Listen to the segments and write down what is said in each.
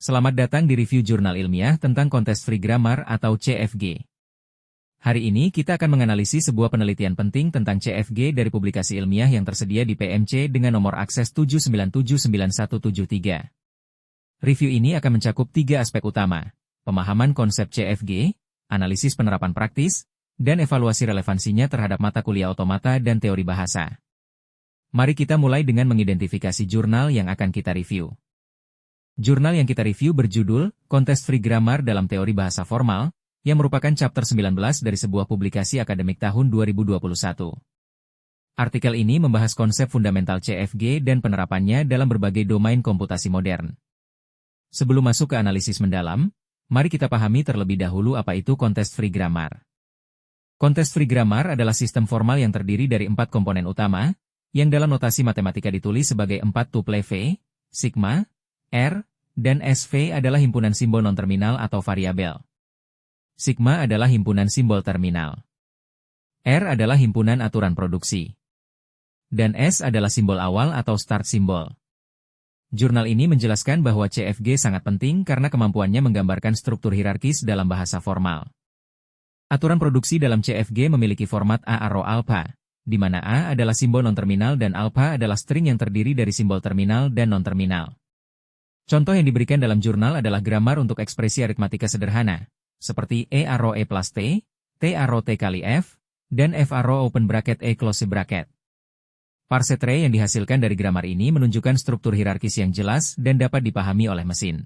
Selamat datang di review jurnal ilmiah tentang Contest Free Grammar atau CFG. Hari ini kita akan menganalisis sebuah penelitian penting tentang CFG dari publikasi ilmiah yang tersedia di PMC dengan nomor akses 7979173. Review ini akan mencakup 3 aspek utama: pemahaman konsep CFG, analisis penerapan praktis, dan evaluasi relevansinya terhadap mata kuliah otomata dan teori bahasa. Mari kita mulai dengan mengidentifikasi jurnal yang akan kita review. Jurnal yang kita review berjudul Contest Free Grammar dalam Teori Bahasa Formal, yang merupakan chapter 19 dari sebuah publikasi akademik tahun 2021. Artikel ini membahas konsep fundamental CFG dan penerapannya dalam berbagai domain komputasi modern. Sebelum masuk ke analisis mendalam, mari kita pahami terlebih dahulu apa itu Contest Free Grammar. Contest Free Grammar adalah sistem formal yang terdiri dari 4 komponen utama, yang dalam notasi matematika ditulis sebagai 4 tuple V, sigma, R, dan SV adalah himpunan simbol non-terminal atau variabel. Sigma adalah himpunan simbol terminal. R adalah himpunan aturan produksi. Dan S adalah simbol awal atau start simbol. Jurnal ini menjelaskan bahwa CFG sangat penting karena kemampuannya menggambarkan struktur hierarkis dalam bahasa formal. Aturan produksi dalam CFG memiliki format A arrow alpha, di mana A adalah simbol non-terminal dan alpha adalah string yang terdiri dari simbol terminal dan non-terminal. Contoh yang diberikan dalam jurnal adalah grammar untuk ekspresi aritmatika sederhana, seperti E arrow E plus T, T arrow T kali F, dan F arrow open bracket E close bracket. Parse tray yang dihasilkan dari grammar ini menunjukkan struktur hierarkis yang jelas dan dapat dipahami oleh mesin.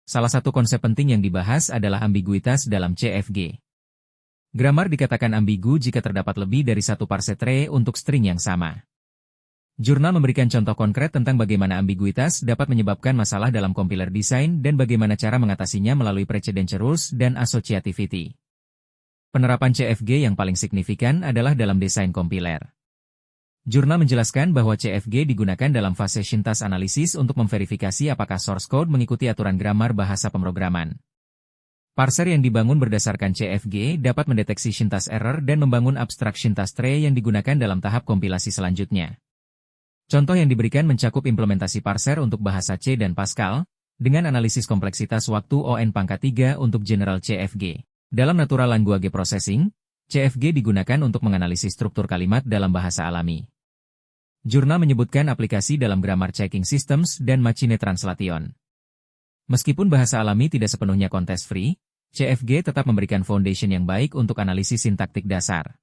Salah satu konsep penting yang dibahas adalah ambiguitas dalam CFG. Grammar dikatakan ambigu jika terdapat lebih dari satu parse tray untuk string yang sama. Jurnal memberikan contoh konkret tentang bagaimana ambiguitas dapat menyebabkan masalah dalam compiler design dan bagaimana cara mengatasinya melalui precedential rules dan associativity. Penerapan CFG yang paling signifikan adalah dalam desain compiler. Jurnal menjelaskan bahwa CFG digunakan dalam fase syntax analisis untuk memverifikasi apakah source code mengikuti aturan grammar bahasa pemrograman. Parser yang dibangun berdasarkan CFG dapat mendeteksi syntax error dan membangun abstract syntax tree yang digunakan dalam tahap kompilasi selanjutnya. Contoh yang diberikan mencakup implementasi parser untuk bahasa C dan Pascal, dengan analisis kompleksitas waktu ON⁻3 untuk general CFG. Dalam natural language processing, CFG digunakan untuk menganalisis struktur kalimat dalam bahasa alami. Jurnal menyebutkan aplikasi dalam grammar checking systems dan machine translation. Meskipun bahasa alami tidak sepenuhnya context free, CFG tetap memberikan foundation yang baik untuk analisis sintaktik dasar.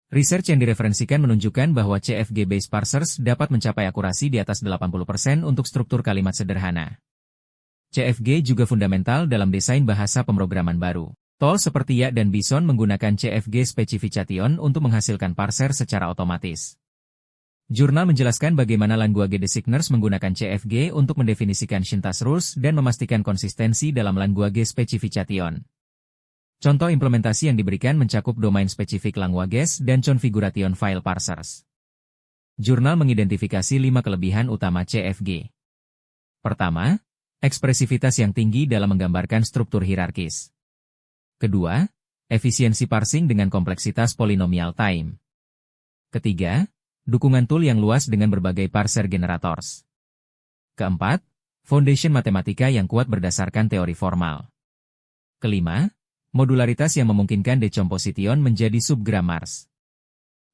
Research yang direferensikan menunjukkan bahwa CFG-based parsers dapat mencapai akurasi di atas 80% untuk struktur kalimat sederhana. CFG juga fundamental dalam desain bahasa pemrograman baru. Tool seperti Ya dan Bison menggunakan CFG specification untuk menghasilkan parser secara otomatis. Jurnal menjelaskan bagaimana language designers menggunakan CFG untuk mendefinisikan syntax rules dan memastikan konsistensi dalam language specification. Contoh implementasi yang diberikan mencakup domain spesifik languages dan configuration file parsers. Jurnal mengidentifikasi 5 kelebihan utama CFG. Pertama, ekspresivitas yang tinggi dalam menggambarkan struktur hierarkis. Kedua, efisiensi parsing dengan kompleksitas polynomial time. Ketiga, dukungan tool yang luas dengan berbagai parser generators. Keempat, foundation matematika yang kuat berdasarkan teori formal. Kelima, modularitas yang memungkinkan decomposition menjadi subgrammars.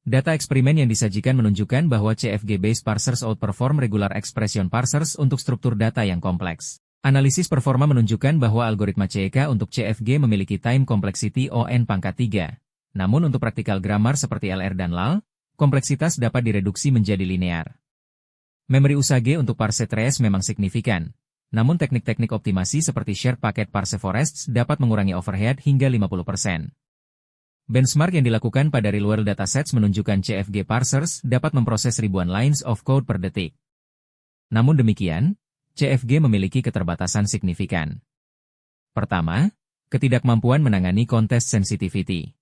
Data eksperimen yang disajikan menunjukkan bahwa CFG-based parsers outperform regular expression parsers untuk struktur data yang kompleks. Analisis performa menunjukkan bahwa algoritma CEK untuk CFG memiliki time complexity ON⁻3. Namun untuk praktikal grammar seperti LR dan LAL, kompleksitas dapat direduksi menjadi linear. Memori USAG untuk parse trees memang signifikan. Namun teknik-teknik optimasi seperti shared packet parse forests dapat mengurangi overhead hingga 50%. Benchmark yang dilakukan pada real-world datasets menunjukkan CFG parsers dapat memproses ribuan lines of code per detik. Namun demikian, CFG memiliki keterbatasan signifikan. Pertama, ketidakmampuan menangani context sensitivity.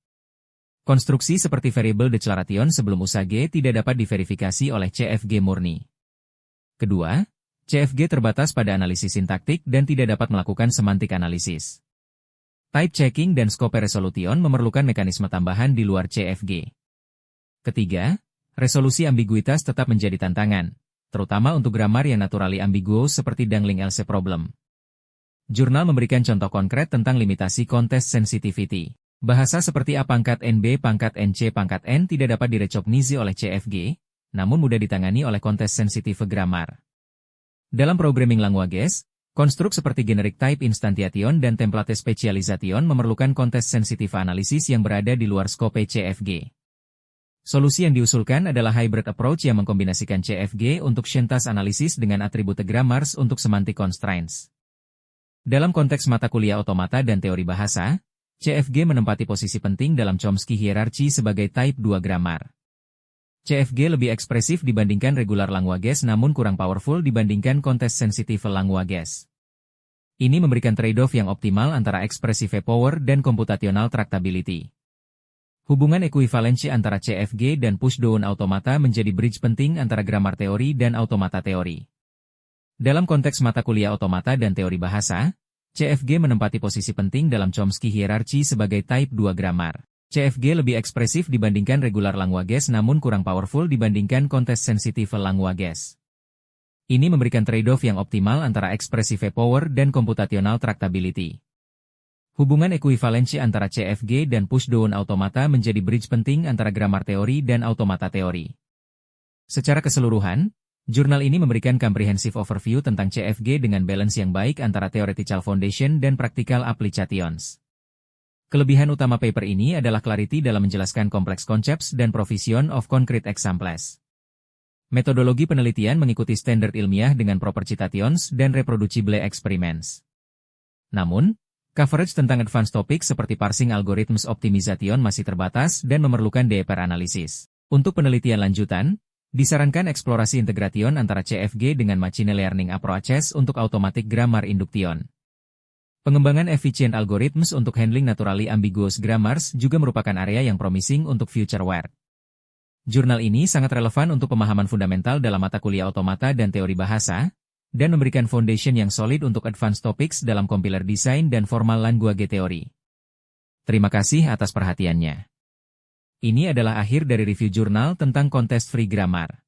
Konstruksi seperti variable declaration sebelum USAG tidak dapat diverifikasi oleh CFG murni. Kedua, CFG terbatas pada analisis sintaktik dan tidak dapat melakukan semantik analisis. Type checking dan scope resolution memerlukan mekanisme tambahan di luar CFG. Ketiga, resolusi ambiguitas tetap menjadi tantangan, terutama untuk grammar yang naturally ambiguous seperti dangling else problem. Jurnal memberikan contoh konkret tentang limitasi context sensitivity. Bahasa seperti A_NB_NC_N tidak dapat direcognize oleh CFG, namun mudah ditangani oleh context sensitive grammar. Dalam programming languages, konstruk seperti generic type instantiation dan template specialization memerlukan context sensitive analysis yang berada di luar skope CFG. Solusi yang diusulkan adalah hybrid approach yang mengkombinasikan CFG untuk syntax analysis dengan atribut grammars untuk semantic constraints. Dalam konteks mata kuliah otomata dan teori bahasa, CFG menempati posisi penting dalam Chomsky hierarchy sebagai type 2 grammar. CFG lebih ekspresif dibandingkan regular languages namun kurang powerful dibandingkan context sensitive languages. Ini memberikan trade-off yang optimal antara expressive power dan computational tractability. Hubungan ekuivalensi antara CFG dan pushdown automata menjadi bridge penting antara grammar teori dan automata teori. Dalam konteks mata kuliah otomata dan teori bahasa, CFG menempati posisi penting dalam Chomsky hierarchy sebagai type 2 grammar. CFG lebih ekspresif dibandingkan regular languages namun kurang powerful dibandingkan context sensitive languages. Ini memberikan trade-off yang optimal antara expressive power dan computational tractability. Hubungan ekuivalensi antara CFG dan pushdown automata menjadi bridge penting antara grammar teori dan automata teori. Secara keseluruhan, jurnal ini memberikan comprehensive overview tentang CFG dengan balance yang baik antara theoretical foundation dan practical applications. Kelebihan utama paper ini adalah clarity dalam menjelaskan complex concepts dan provision of concrete examples. Metodologi penelitian mengikuti standar ilmiah dengan proper citations dan reproducible experiments. Namun, coverage tentang advanced topics seperti parsing algorithms optimization masih terbatas dan memerlukan deeper analisis. Untuk penelitian lanjutan, disarankan eksplorasi integration antara CFG dengan machine learning approaches untuk automatic grammar induction. Pengembangan efficient algorithms untuk handling naturally ambiguous grammars juga merupakan area yang promising untuk future work. Jurnal ini sangat relevan untuk pemahaman fundamental dalam mata kuliah otomata dan teori bahasa, dan memberikan foundation yang solid untuk advanced topics dalam compiler design dan formal language theory. Terima kasih atas perhatiannya. Ini adalah akhir dari review jurnal tentang context free grammar.